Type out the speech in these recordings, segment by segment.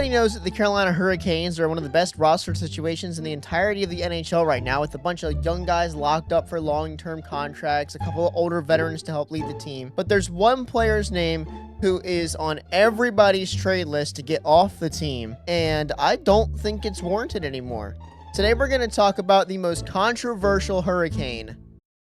Everybody knows that the Carolina Hurricanes are one of the best roster situations in the entirety of the NHL right now, with a bunch of young guys locked up for long-term contracts, a couple of older veterans to help lead the team. But there's one player's name who is on everybody's trade list to get off the team, and I don't think it's warranted anymore. Today we're going to talk about the most controversial Hurricane,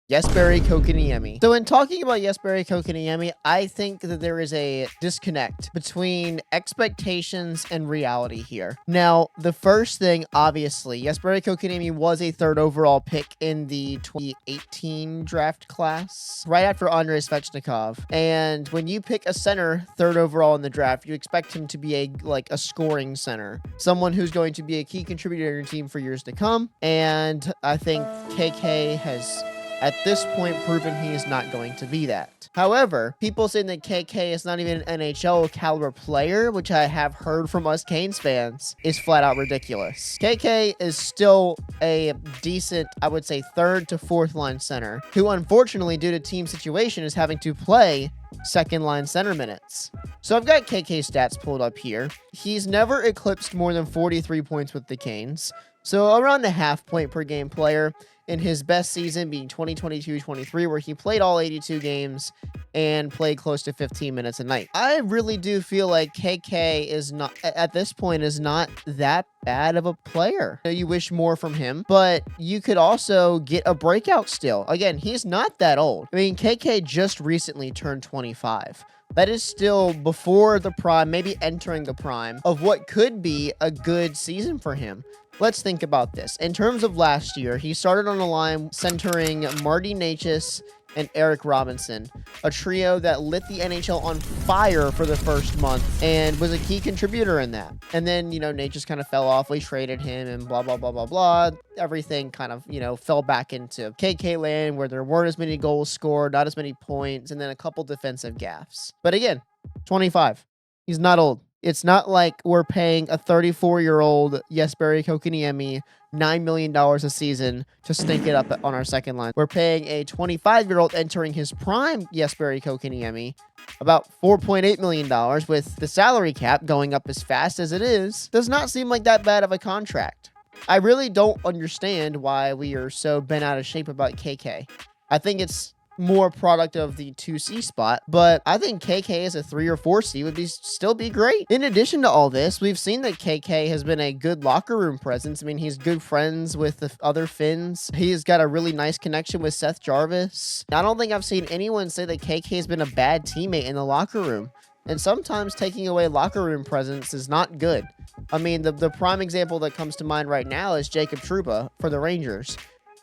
Jesperi Kotkaniemi. So in talking about Jesperi Kotkaniemi, I think that there is a disconnect between expectations and reality here. Now, the first thing, obviously, Jesperi Kotkaniemi was a third overall pick in the 2018 draft class, right after Andrei Svechnikov. And when you pick a center third overall in the draft, you expect him to be a scoring center, someone who's going to be a key contributor to your team for years to come. And I think KK has, at this point, proven he is not going to be that. However, people saying that KK is not even an NHL caliber player, which I have heard from us Canes fans, is flat out ridiculous. KK is still a decent, I would say, third to fourth line center, who unfortunately, due to team situation, is having to play second line center minutes. So I've got KK's stats pulled up here. He's never eclipsed more than 43 points with the Canes, so around the half point per game player. In his best season being 2022-23, where he played all 82 games and played close to 15 minutes a night. I really do feel like KK is not, at this point, is not that bad of a player. You wish more from him, but you could also get a breakout still. Again, he's not that old. I mean, KK just recently turned 25. That is still before the prime, maybe entering the prime, of what could be a good season for him. Let's think about this. In terms of last year, he started on a line centering Marty Necas and Eric Robinson, a trio that lit the NHL on fire for the first month and was a key contributor in that. And then, Necas kind of fell off. We traded him and blah, blah, blah, blah, blah. Everything kind of, fell back into KK land, where there weren't as many goals scored, not as many points, and then a couple defensive gaffes. But again, 25. He's not old. It's not like we're paying a 34-year-old Jesperi Kotkaniemi $9 million a season to stink it up on our second line. We're paying a 25-year-old entering his prime Jesperi Kotkaniemi about $4.8 million, with the salary cap going up as fast as it is. Does not seem like that bad of a contract. I really don't understand why we are so bent out of shape about KK. I think it's more product of the 2C spot, but I think KK as a 3 or 4C would still be great. In addition to all this, we've seen that KK has been a good locker room presence. I mean, he's good friends with the other Finns. He's got a really nice connection with Seth Jarvis. I don't think I've seen anyone say that KK has been a bad teammate in the locker room. And sometimes taking away locker room presence is not good. I mean, the prime example that comes to mind right now is Jacob Trouba for the Rangers.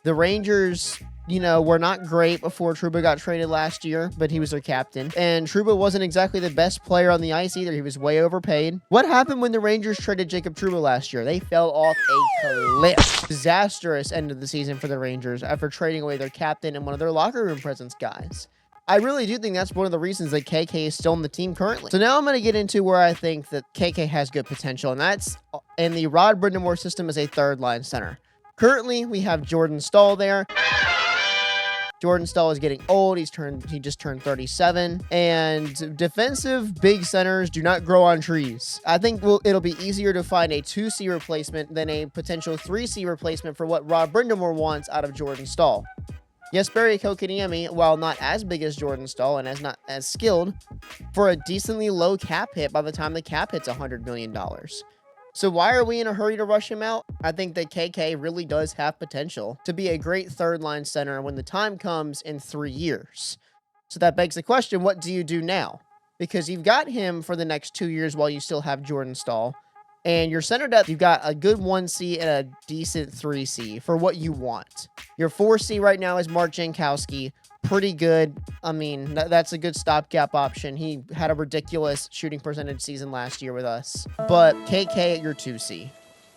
The Rangers, were not great before Trouba got traded last year, but he was their captain. And Trouba wasn't exactly the best player on the ice either. He was way overpaid. What happened when the Rangers traded Jacob Trouba last year? They fell off a cliff. Disastrous end of the season for the Rangers after trading away their captain and one of their locker room presence guys. I really do think that's one of the reasons that KK is still on the team currently. So now I'm going to get into where I think that KK has good potential, and that's in the Rod Brind'Amour system as a third line center. Currently, we have Jordan Staal there. Jordan Staal is getting old. He just turned 37. And defensive big centers do not grow on trees. I think it'll be easier to find a 2C replacement than a potential 3C replacement for what Rod Brind'Amour wants out of Jordan Staal. Jesperi Kotkaniemi, while not as big as Jordan Staal and not as skilled, for a decently low cap hit by the time the cap hits $100 million. So why are we in a hurry to rush him out? I think that KK really does have potential to be a great third line center when the time comes in 3 years. So that begs the question, what do you do now? Because you've got him for the next 2 years while you still have Jordan Staal. And your center depth, you've got a good 1C and a decent 3C for what you want. Your 4C right now is Mark Jankowski. Pretty good. I mean, that's a good stopgap option. He had a ridiculous shooting percentage season last year with us. But KK at your 2C.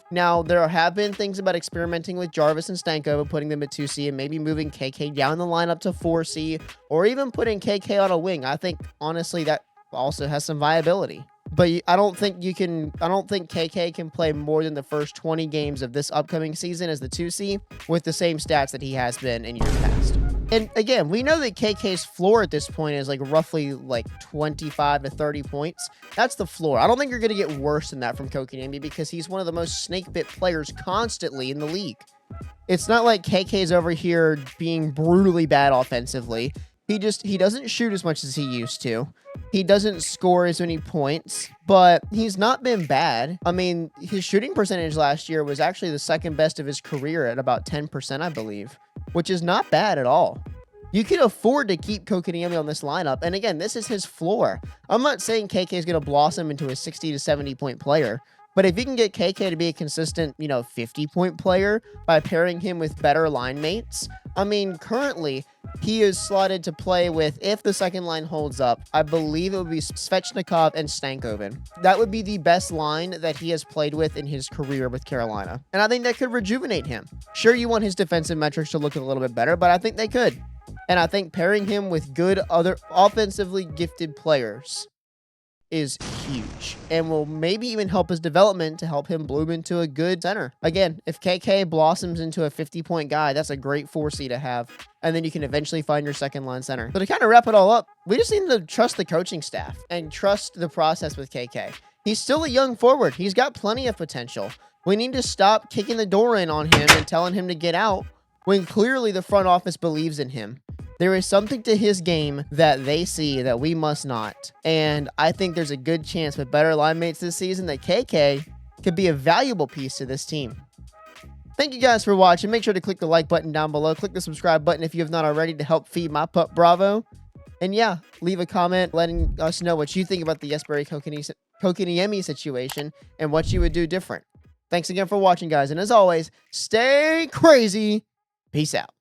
Now, there have been things about experimenting with Jarvis and Stanko, putting them at 2C and maybe moving KK down the line up to 4C, or even putting KK on a wing. I think, honestly, that also has some viability. But I don't think KK can play more than the first 20 games of this upcoming season as the 2C with the same stats that he has been in years past. And again, we know that KK's floor at this point is like roughly like 25 to 30 points. That's the floor. I don't think you're going to get worse than that from Kotkaniemi because he's one of the most snake bit players constantly in the league. It's not like KK's over here being brutally bad offensively. He doesn't shoot as much as he used to. He doesn't score as many points, but he's not been bad. I mean, his shooting percentage last year was actually the second best of his career at about 10%, I believe, which is not bad at all. You can afford to keep Kotkaniemi on this lineup. And again, this is his floor. I'm not saying KK is going to blossom into a 60 to 70 point player, but if you can get KK to be a consistent, 50-point player by pairing him with better line mates, I mean, currently, he is slotted to play with, if the second line holds up, I believe it would be Svechnikov and Stankoven. That would be the best line that he has played with in his career with Carolina. And I think that could rejuvenate him. Sure, you want his defensive metrics to look a little bit better, but I think they could. And I think pairing him with good other offensively gifted players is huge and will maybe even help his development to help him bloom into a good center. Again, if KK blossoms into a 50-point guy, that's a great 4C to have. And then you can eventually find your second line center. So to kind of wrap it all up, we just need to trust the coaching staff and trust the process with KK. He's still a young forward. He's got plenty of potential. We need to stop kicking the door in on him and telling him to get out when clearly the front office believes in him. There is something to his game that they see that we must not. And I think there's a good chance with better line mates this season that KK could be a valuable piece to this team. Thank you guys for watching. Make sure to click the like button down below. Click the subscribe button if you have not already to help feed my pup Bravo. And yeah, leave a comment letting us know what you think about the Jesperi Kotkaniemi situation and what you would do different. Thanks again for watching, guys. And as always, stay crazy. Peace out.